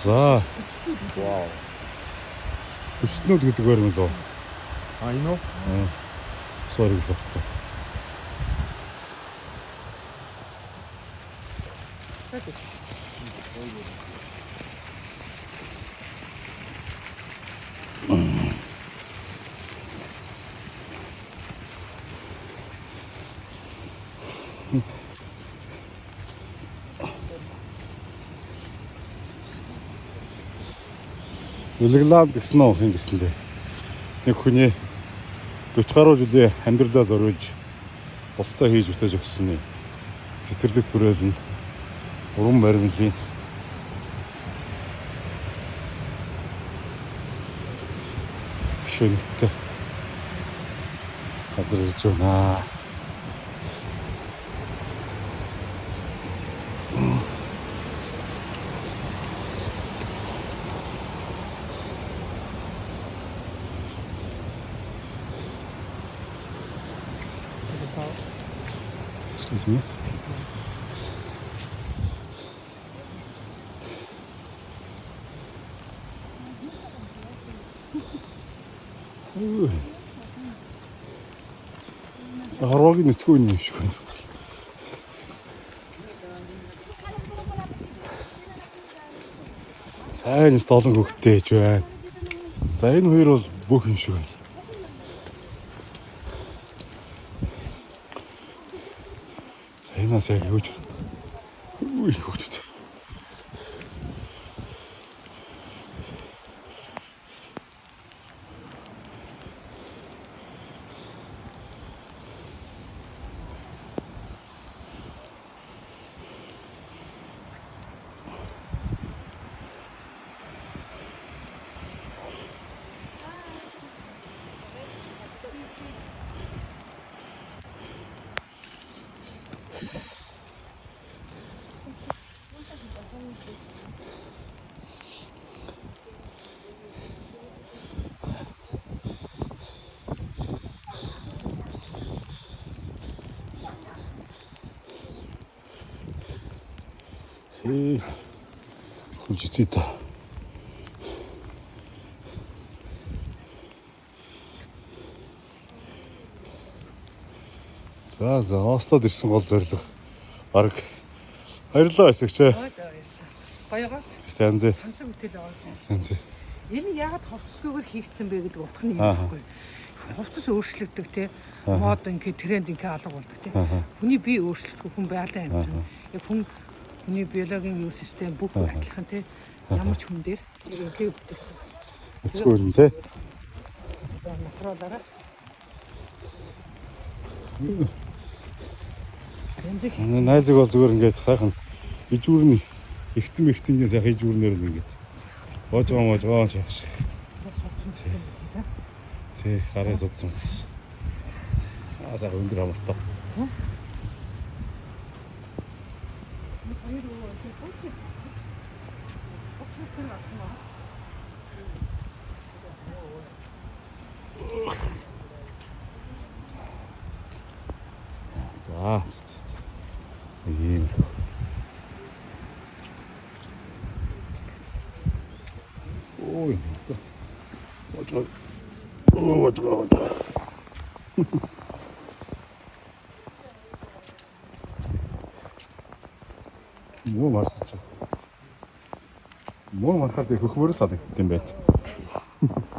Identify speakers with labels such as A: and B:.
A: За.
B: Вау.
A: Өчтнүүд гэдэг байна уу?
B: Энэ үү?
A: Sorry болтой. Үлгэланд гэсэн нь хин гэсэн лээ. Нэг хүний 40 гаруй жилийн амьдралаа зориулж бусдаа хийж бүтээж өгсөн нь цэцэрлэгт хүрээлэн уран баримлын шөнөттэй газар ирж байна. Excuse me. За харвагийн нэцгүй юм шиг байна. Сайн столон хөвгтэй ээж байна. За энэ хоёр бол бүх юм шиг байна. Энэ цаг юу ч хөвгтэй. Хүчтэй. За Ослод ирсэн гол зорилго баг баярлалаа эсэгчээ.
C: Баягаа.
A: Сайн зэ.
C: Хансан бүтээл аваад.
A: Сайн зэ.
C: Энэ яагаад хувцсгүйгээр хийгдсэн бэ гэдэг утга нь юм байхгүй. Хувцас өөрчлөгдөв те. Мод ингээ тренд ингээ алга болдог те. Хүний бие өөрчлөлтгүй хүн байлаа юм. Яг хүний биологийн юу систем бүх адилхан те. Ямар ч хүн дээр ингээ бүтээсэн.
A: Эцгүй юм те.
C: Материалаараа.
A: Найзыг бол зүгээр ингээд хайхан ижүүрний ихтэн сайхан ижүүрнээр л ингээд боож яаш. Тий, гараа судсан. Сайхан өндөр амартай. За. Ийм. Ой. Watch. Муу марсч. Муу мархад хөхмөрөөс санагдсан юм байна.